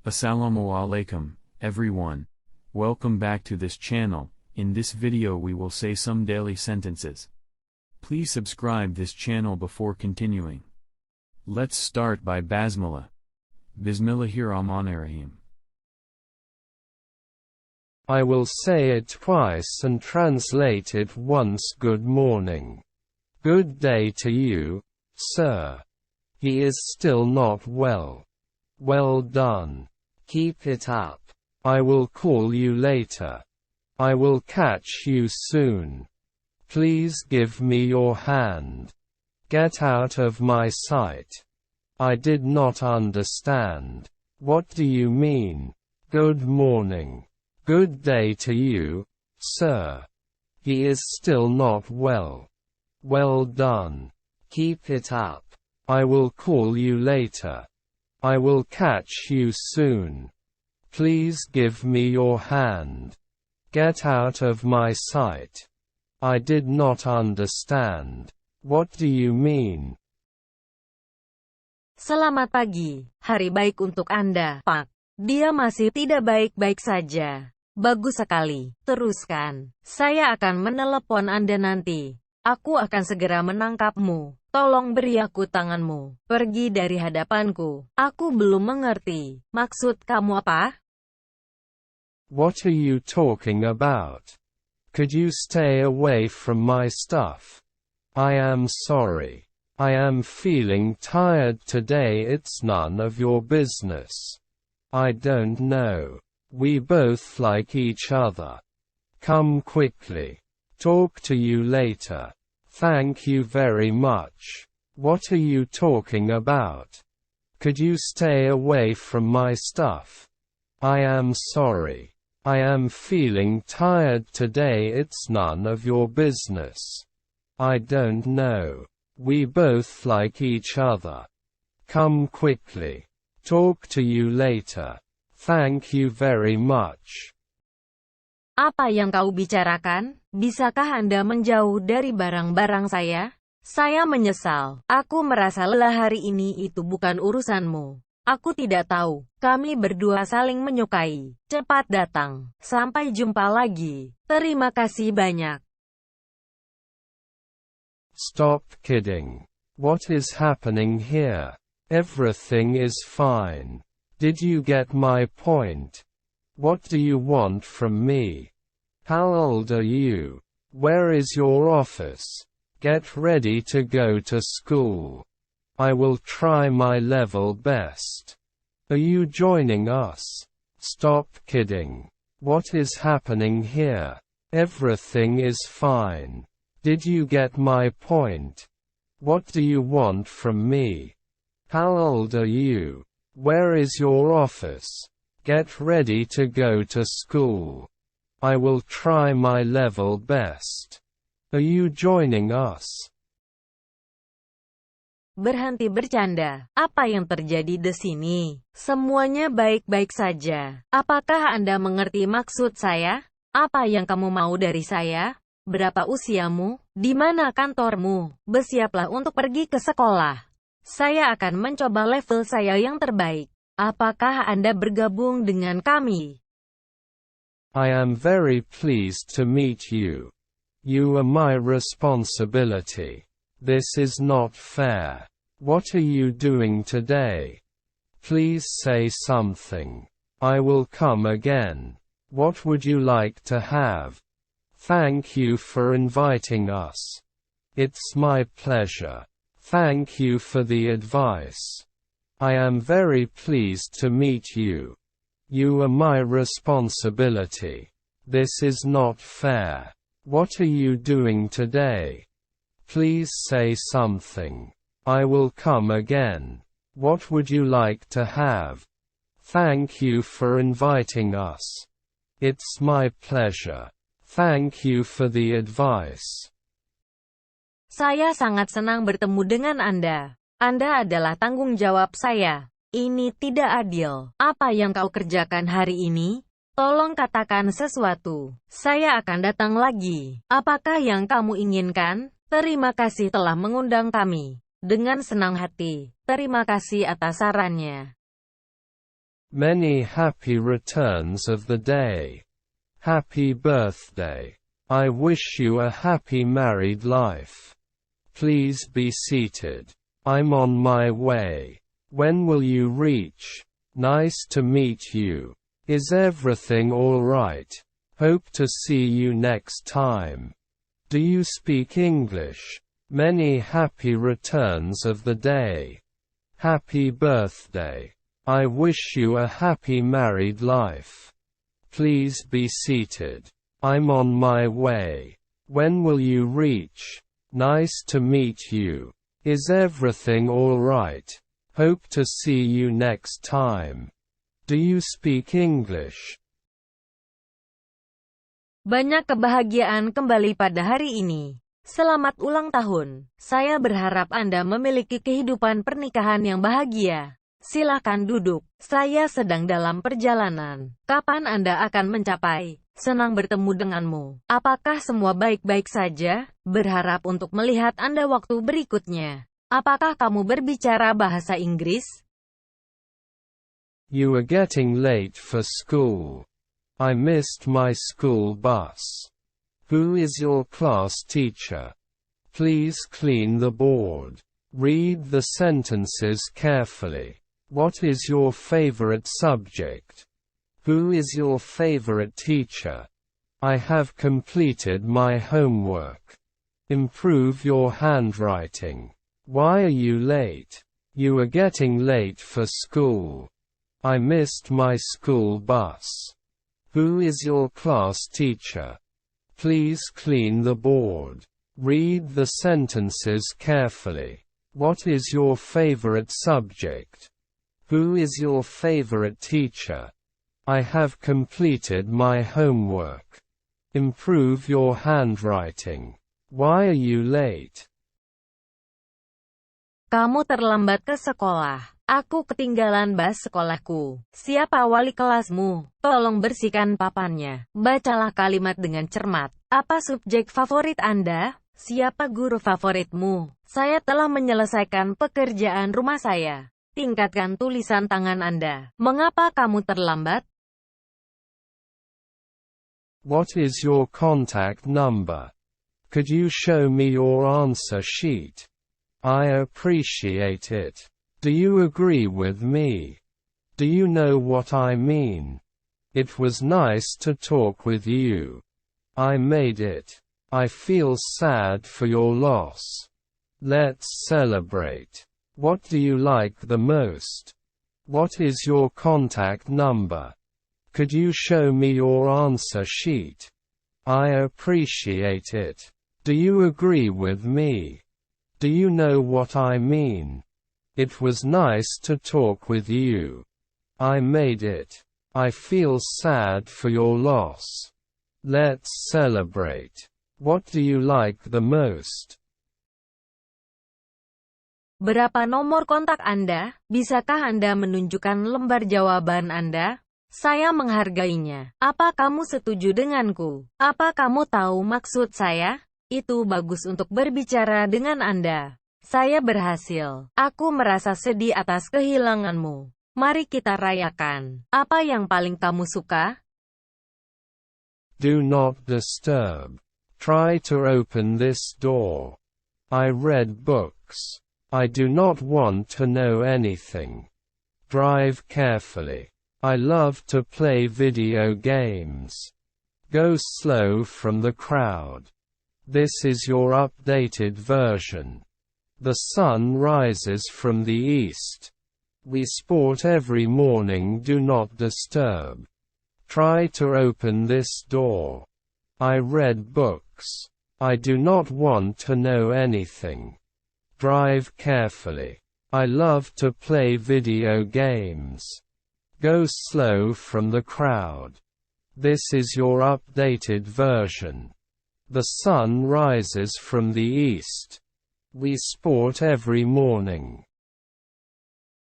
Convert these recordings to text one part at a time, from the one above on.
Assalamu alaikum, everyone. Welcome back to this channel. In this video we will say some daily sentences. Please subscribe this channel before continuing. Let's start by Basmala. Bismillahirrahmanirrahim. I will say it twice and translate it once. Good morning. Good day to you, sir. He is still not well. Well done. Keep it up. I will call you later. I will catch you soon. Please give me your hand. Get out of my sight. I did not understand. What do you mean? Good morning. Good day to you, sir. He is still not well. Well done. Keep it up. I will call you later. I will catch you soon. Please give me your hand. Get out of my sight. I did not understand. What do you mean? Selamat pagi, hari baik untuk Anda, Pak. Dia masih tidak baik-baik saja. Bagus sekali, teruskan. Saya akan menelepon Anda nanti. Aku akan segera menangkapmu. Tolong beri aku tanganmu. Pergi dari hadapanku. Aku belum mengerti. Maksud kamu apa? What are you talking about? Could you stay away from my stuff? I am sorry. I am feeling tired today. It's none of your business. I don't know. We both like each other. Come quickly. Talk to you later. Thank you very much. What are you talking about? Could you stay away from my stuff? I am sorry. I am feeling tired today. It's none of your business. I don't know. We both like each other. Come quickly. Talk to you later. Thank you very much. Apa yang kau bicarakan? Bisakah Anda menjauh dari barang-barang saya? Saya menyesal. Aku merasa lelah hari ini. Itu bukan urusanmu. Aku tidak tahu. Kami berdua saling menyukai. Cepat datang. Sampai jumpa lagi. Terima kasih banyak. Stop kidding. What is happening here? Everything is fine. Did you get my point? What do you want from me? How old are you? Where is your office? Get ready to go to school. I will try my level best. Are you joining us? Stop kidding. What is happening here? Everything is fine. Did you get my point? What do you want from me? How old are you? Where is your office? Get ready to go to school. I will try my level best. Are you joining us? Berhenti bercanda. Apa yang terjadi di sini? Semuanya baik-baik saja. Apakah Anda mengerti maksud saya? Apa yang kamu mau dari saya? Berapa usiamu? Di mana kantormu? Bersiaplah untuk pergi ke sekolah. Saya akan mencoba level saya yang terbaik. Apakah Anda bergabung dengan kami? I am very pleased to meet you. You are my responsibility. This is not fair. What are you doing today? Please say something. I will come again. What would you like to have? Thank you for inviting us. It's my pleasure. Thank you for the advice. I am very pleased to meet you. You are my responsibility. This is not fair. What are you doing today? Please say something. I will come again. What would you like to have? Thank you for inviting us. It's my pleasure. Thank you for the advice. Saya sangat senang bertemu dengan Anda. Anda adalah tanggung jawab saya. Ini tidak adil. Apa yang kau kerjakan hari ini? Tolong katakan sesuatu. Saya akan datang lagi. Apakah yang kamu inginkan? Terima kasih telah mengundang kami. Dengan senang hati. Terima kasih atas sarannya. Many happy returns of the day. Happy birthday. I wish you a happy married life. Please be seated. I'm on my way. When will you reach? Nice to meet you. Is everything all right? Hope to see you next time. Do you speak English? Many happy returns of the day. Happy birthday. I wish you a happy married life. Please be seated. I'm on my way. When will you reach? Nice to meet you. Is everything all right? Hope to see you next time. Do you speak English? Banyak kebahagiaan kembali pada hari ini. Selamat ulang tahun. Saya berharap Anda memiliki kehidupan pernikahan yang bahagia. Silakan duduk. Saya sedang dalam perjalanan. Kapan Anda akan mencapai? Senang bertemu denganmu. Apakah semua baik-baik saja? Berharap untuk melihat Anda waktu berikutnya. Apakah kamu berbicara bahasa Inggris? You are getting late for school. I missed my school bus. Who is your class teacher? Please clean the board. Read the sentences carefully. What is your favorite subject? Who is your favorite teacher? I have completed my homework. Improve your handwriting. Why are you late? You are getting late for school. I missed my school bus. Who is your class teacher? Please clean the board. Read the sentences carefully. What is your favorite subject? Who is your favorite teacher? I have completed my homework. Improve your handwriting. Why are you late? Kamu terlambat ke sekolah. Aku ketinggalan bus sekolahku. Siapa wali kelasmu? Tolong bersihkan papannya. Bacalah kalimat dengan cermat. Apa subjek favorit Anda? Siapa guru favoritmu? Saya telah menyelesaikan pekerjaan rumah saya. Tingkatkan tulisan tangan Anda. Mengapa kamu terlambat? What is your contact number? Could you show me your answer sheet? I appreciate it. Do you agree with me? Do you know what I mean? It was nice to talk with you. I made it. I feel sad for your loss. Let's celebrate. What do you like the most? What is your contact number? Could you show me your answer sheet? I appreciate it. Do you agree with me? Do you know what I mean? It was nice to talk with you. I made it. I feel sad for your loss. Let's celebrate. What do you like the most? Berapa nomor kontak Anda? Bisakah Anda menunjukkan lembar jawaban Anda? Saya menghargainya. Apa kamu setuju denganku? Apa kamu tahu maksud saya? Itu bagus untuk berbicara dengan Anda. Saya berhasil. Aku merasa sedih atas kehilanganmu. Mari kita rayakan. Apa yang paling kamu suka? Do not disturb. Try to open this door. I read books. I do not want to know anything. Drive carefully. I love to play video games. Go slow from the crowd. This is your updated version. The sun rises from the east. We sport every morning. Do not disturb. Try to open this door. I read books. I do not want to know anything. Drive carefully. I love to play video games. Go slow from the crowd. This is your updated version. The sun rises from the east. We sport every morning.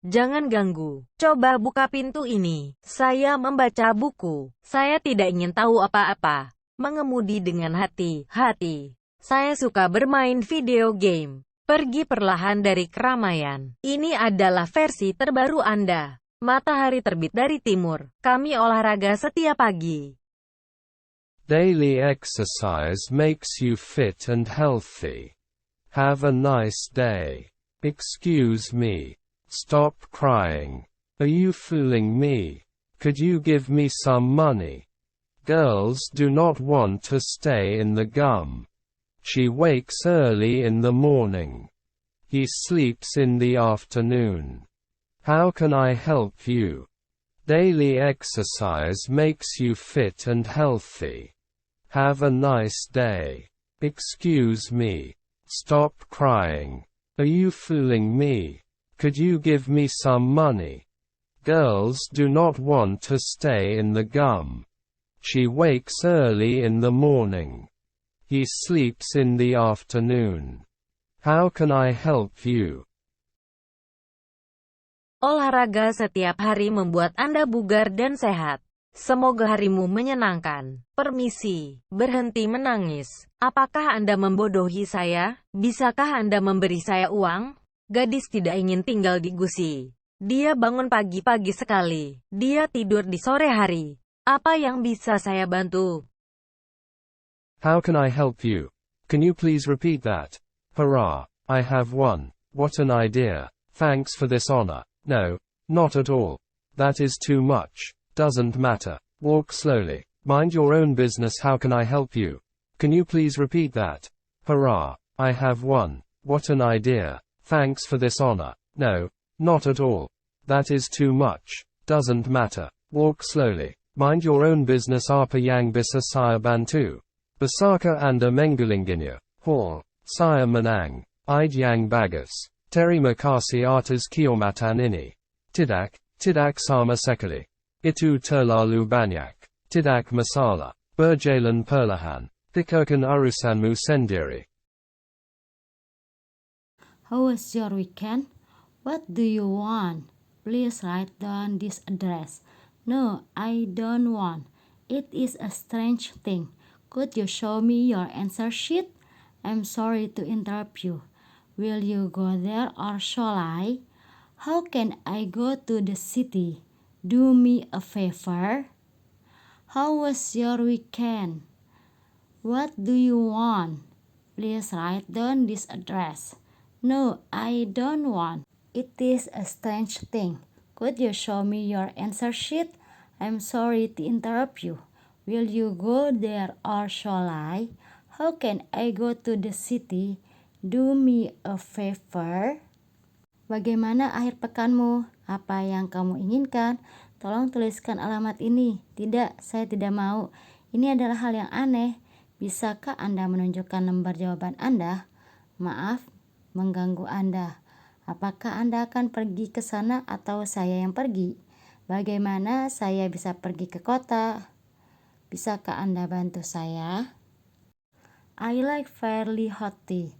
Jangan ganggu. Coba buka pintu ini. Saya membaca buku. Saya tidak ingin tahu apa-apa. Mengemudi dengan hati-hati. Saya suka bermain video game. Pergi perlahan dari keramaian. Ini adalah versi terbaru Anda. Matahari terbit dari timur. Kami olahraga setiap pagi. Daily exercise makes you fit and healthy. Have a nice day. Excuse me. Stop crying. Are you fooling me? Could you give me some money? Girls do not want to stay in the gum. She wakes early in the morning. He sleeps in the afternoon. How can I help you? Daily exercise makes you fit and healthy. Have a nice day. Excuse me. Stop crying. Are you fooling me? Could you give me some money? Girls do not want to stay in the gum. She wakes early in the morning. He sleeps in the afternoon. How can I help you? Olahraga setiap hari membuat Anda bugar dan sehat. Semoga harimu menyenangkan. Permisi, berhenti menangis. Apakah Anda membodohi saya? Bisakah Anda memberi saya uang? Gadis tidak ingin tinggal di gusi. Dia bangun pagi-pagi sekali. Dia tidur di sore hari. Apa yang bisa saya bantu? How can I help you? Can you please repeat that? Hurrah, I have won. What an idea. Thanks for this honor. No, not at all. That is too much. Doesn't matter. Walk slowly. Mind your own business. How can I help you? Can you please repeat that? Hurrah, I have won. What an idea. Thanks for this honor. No, not at all. That is too much. Doesn't matter. Walk slowly. Mind your own business. Apa yang bisa saya bantu? Basaka Anda Menggulingginya. Hall. Saya menang. Ide yang bagus. Terima kasih atas kehormatan ini. Tidak sama sekali. Itu terlalu banyak. Tidak masalah. Berjalan perlahan. Pikirkan urusanmu sendiri. How was your weekend? What do you want? Please write down this address. No, I don't want. It is a strange thing. Could you show me your answer sheet? I'm sorry to interrupt you. Will you go there or shall I? How can I go to the city? Do me a favor. How was your weekend? What do you want? Please write down this address. No, I don't want. It is a strange thing. Could you show me your answer sheet? I'm sorry to interrupt you. Will you go there or shall I? How can I go to the city? Do me a favor. Bagaimana akhir pekanmu? Apa yang kamu inginkan? Tolong tuliskan alamat ini. Tidak, saya tidak mau. Ini adalah hal yang aneh. Bisakah Anda menunjukkan lembar jawaban Anda? Maaf, mengganggu Anda. Apakah Anda akan pergi ke sana atau saya yang pergi? Bagaimana saya bisa pergi ke kota? Bisakah Anda bantu saya? I like fairly hot tea.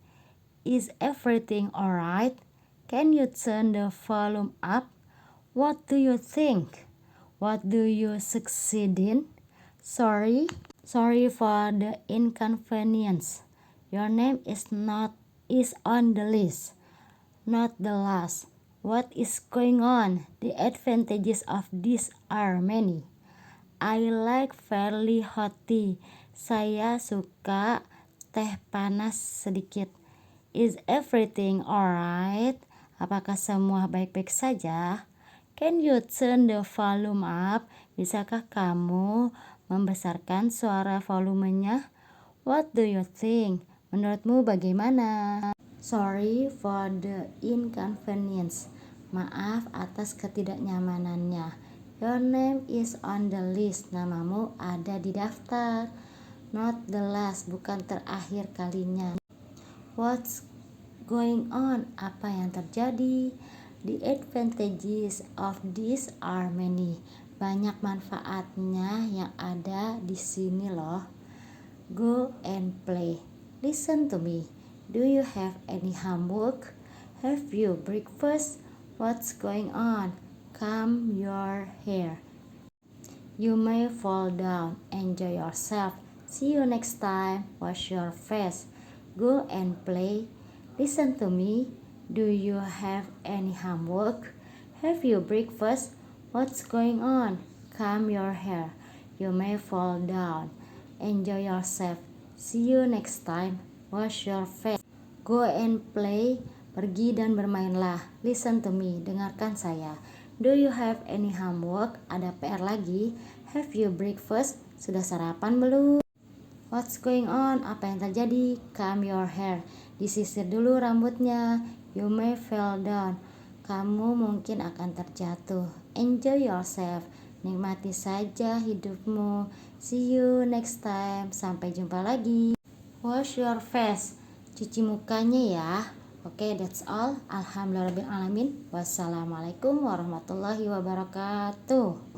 Is everything alright? Can you turn the volume up? What do you think? What do you succeed in? Sorry for the inconvenience. Your name is on the list, not the last. What is going on? The advantages of this are many. I like fairly hot tea. Saya suka teh panas sedikit. Is everything alright? Apakah semua baik-baik saja? Can you turn the volume up? Bisakah kamu membesarkan suara volumenya? What do you think? Menurutmu bagaimana? Sorry for the inconvenience. Maaf atas ketidaknyamanannya. Your name is on the list. Namamu ada di daftar. Not the last, bukan terakhir kalinya. What's going on? Apa yang terjadi? The advantages of this are many. Banyak manfaatnya yang ada di sini loh. Go and play. Listen to me. Do you have any homework? Have you breakfast? What's going on? Comb your hair. You may fall down. Enjoy yourself. See you next time. Wash your face. Go and play. Listen to me. Do you have any homework? Have you breakfast? What's going on? Comb your hair. You may fall down. Enjoy yourself. See you next time. Wash your face. Go and play. Pergi dan bermainlah. Listen to me. Dengarkan saya. Do you have any homework? Ada PR lagi? Have you breakfast? Sudah sarapan belum? What's going on? Apa yang terjadi? Comb your hair. Disisir dulu rambutnya. You may fall down. Kamu mungkin akan terjatuh. Enjoy yourself. Nikmati saja hidupmu. See you next time. Sampai jumpa lagi. Wash your face. Cuci mukanya ya. Oke, that's all. Alhamdulillahirabbil alamin. Wassalamualaikum warahmatullahi wabarakatuh.